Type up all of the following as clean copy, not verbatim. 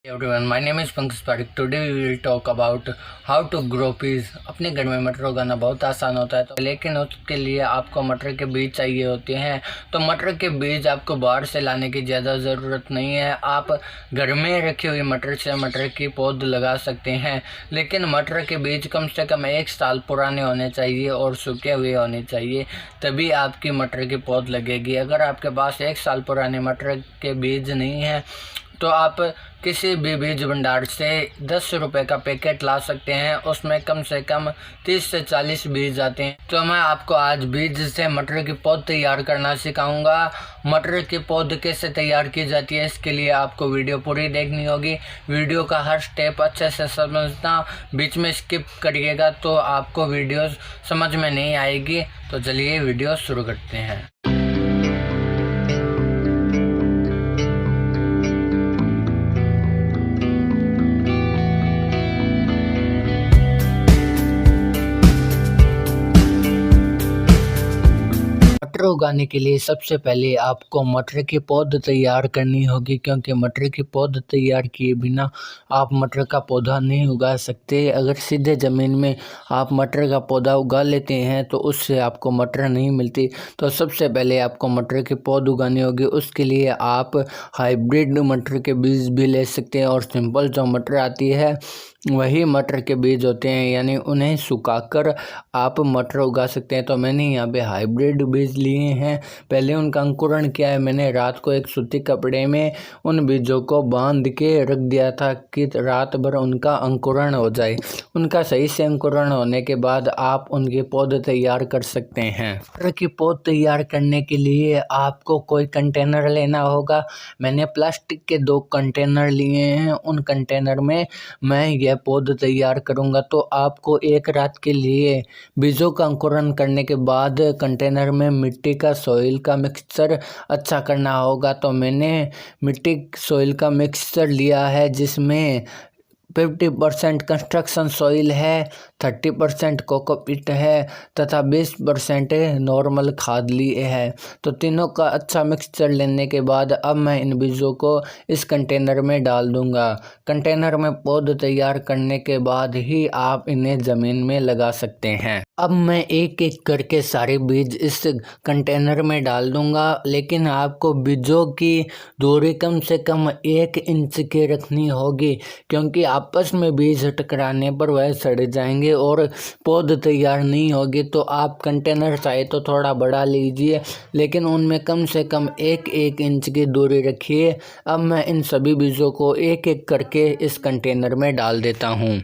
Everyone, my name is Pankaj Parik. Today we will talk about how to grow peas. अपने घर में मटर उगाना बहुत आसान होता है लेकिन उसके लिए आपको मटर के बीज चाहिए होते हैं। तो मटर के बीज आपको बाहर से लाने की ज़्यादा ज़रूरत नहीं है। आप घर में रखी हुई मटर से मटर की पौध लगा सकते हैं, लेकिन मटर के बीज कम से कम 1 साल पुराने होने चाहिए और सूखे हुए होने चाहिए, तभी आपकी मटर की पौध लगेगी। अगर आपके पास 1 साल पुराने मटर के बीज नहीं है तो आप किसी भी बीज भंडार से 10 रुपये का पैकेट ला सकते हैं। उसमें कम से कम 30 से 40 बीज आते हैं। तो मैं आपको आज बीज से मटर की पौध तैयार करना सिखाऊंगा। मटर की पौध कैसे तैयार की जाती है, इसके लिए आपको वीडियो पूरी देखनी होगी। वीडियो का हर स्टेप अच्छे से समझना, बीच में स्किप करिएगा तो आपको वीडियो समझ में नहीं आएगी। तो चलिए वीडियो शुरू करते हैं। मटर उगाने के लिए सबसे पहले आपको मटर की पौध तैयार करनी होगी, क्योंकि मटर की पौध तैयार किए बिना आप मटर का पौधा नहीं उगा सकते। अगर सीधे ज़मीन में आप मटर का पौधा उगा लेते हैं तो उससे आपको मटर नहीं मिलती। तो सबसे पहले आपको मटर की पौध उगानी होगी। उसके लिए आप हाइब्रिड मटर के बीज भी ले सकते हैं और सिंपल जो मटर आती है वही मटर के बीज होते हैं, यानी उन्हें सुखाकर आप मटर उगा सकते हैं। तो मैंने यहाँ पे हाइब्रिड बीज लिए हैं। पहले उनका अंकुरण किया है। मैंने रात को एक सूती कपड़े में उन बीजों को बांध के रख दिया था कि रात भर उनका अंकुरण हो जाए। उनका सही से अंकुरण होने के बाद आप उनकी पौध तैयार कर सकते हैं। मटर की पौध तैयार करने के लिए आपको कोई कंटेनर लेना होगा। मैंने प्लास्टिक के 2 कंटेनर लिए हैं। उन कंटेनर में मैं यह पौध तैयार करूंगा। तो आपको एक रात के लिए बीजों का अंकुरण करने के बाद कंटेनर में मिट्टी का सॉइल का मिक्सचर अच्छा करना होगा। तो मैंने मिट्टी सॉइल का मिक्सचर लिया है, जिसमें 50% कंस्ट्रक्शन सॉइल है, 30% कोकोपीट है तथा 20% नॉर्मल खाद लिए है। तो तीनों का अच्छा मिक्सचर लेने के बाद अब मैं इन बीजों को इस कंटेनर में डाल दूंगा। कंटेनर में पौध तैयार करने के बाद ही आप इन्हें ज़मीन में लगा सकते हैं। अब मैं एक एक करके सारे बीज इस कंटेनर में डाल दूंगा, लेकिन आपको बीजों की दूरी कम से कम 1 इंच की रखनी होगी, क्योंकि आपस में बीज टकराने पर वह सड़ जाएंगे और पौध तैयार नहीं होगी। तो आप कंटेनर चाहे तो थोड़ा बड़ा लीजिए, लेकिन उनमें कम से कम 1-1 इंच की दूरी रखिए। अब मैं इन सभी बीजों को एक एक करके इस कंटेनर में डाल देता हूँ।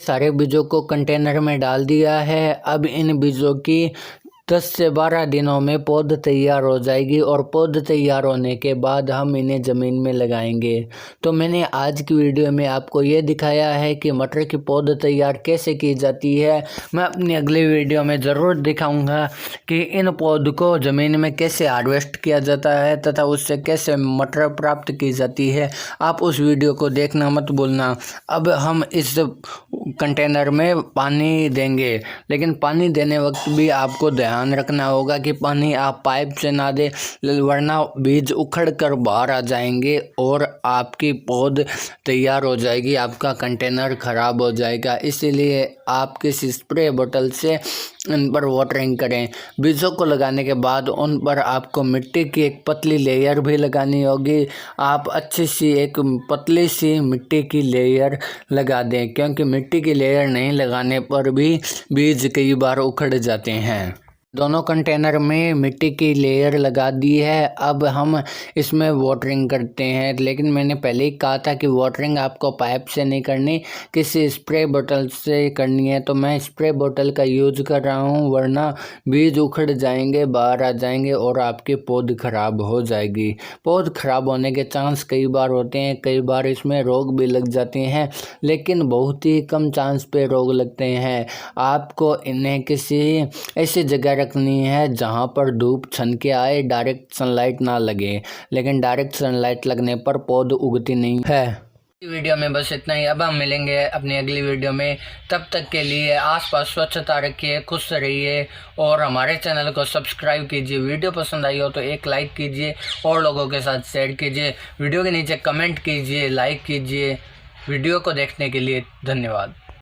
सारे बीजों को कंटेनर में डाल दिया है। अब इन बीजों की 10 से 12 दिनों में पौध तैयार हो जाएगी और पौध तैयार होने के बाद हम इन्हें ज़मीन में लगाएंगे। तो मैंने आज की वीडियो में आपको ये दिखाया है कि मटर की पौध तैयार कैसे की जाती है। मैं अपनी अगली वीडियो में ज़रूर दिखाऊंगा कि इन पौध को ज़मीन में कैसे हार्वेस्ट किया जाता है तथा उससे कैसे मटर प्राप्त की जाती है। आप उस वीडियो को देखना मत भूलना। अब हम इस कंटेनर में पानी देंगे, लेकिन पानी देने वक्त भी आपको ध्यान रखना होगा कि पानी आप पाइप से ना दें, वरना बीज उखड़ कर बाहर आ जाएंगे और आपकी पौध तैयार हो जाएगी, आपका कंटेनर खराब हो जाएगा। इसीलिए आप किसी स्प्रे बोतल से इन पर वाटरिंग करें। बीजों को लगाने के बाद उन पर आपको मिट्टी की एक पतली लेयर भी लगानी होगी। आप अच्छी सी एक पतली सी मिट्टी की लेयर लगा दें, क्योंकि मिट्टी की लेयर नहीं लगाने पर भी बीज कई बार उखड़ जाते हैं। दोनों कंटेनर में मिट्टी की लेयर लगा दी है। अब हम इसमें वाटरिंग करते हैं, लेकिन मैंने पहले ही कहा था कि वाटरिंग आपको पाइप से नहीं करनी, किसी स्प्रे बोतल से करनी है। तो मैं स्प्रे बोतल का यूज कर रहा हूं, वरना बीज उखड़ जाएंगे, बाहर आ जाएंगे और आपकी पौध खराब हो जाएगी। पौध खराब होने के चांस कई बार होते हैं, कई बार इसमें रोग भी लग जाते हैं, लेकिन बहुत ही कम चांस पे रोग लगते हैं। आपको इन्हें किसी ऐसी जगह रखनी है जहां पर धूप छन के आए, डायरेक्ट सनलाइट ना लगे, लेकिन डायरेक्ट सनलाइट लगने पर पौध उगती नहीं है। वीडियो में बस इतना ही। अब हम मिलेंगे अपनी अगली वीडियो में। तब तक के लिए आसपास स्वच्छता रखिए, खुश रहिए और हमारे चैनल को सब्सक्राइब कीजिए। वीडियो पसंद आई हो तो एक लाइक कीजिए और लोगों के साथ शेयर कीजिए। वीडियो के नीचे कमेंट कीजिए, लाइक कीजिए। वीडियो को देखने के लिए धन्यवाद।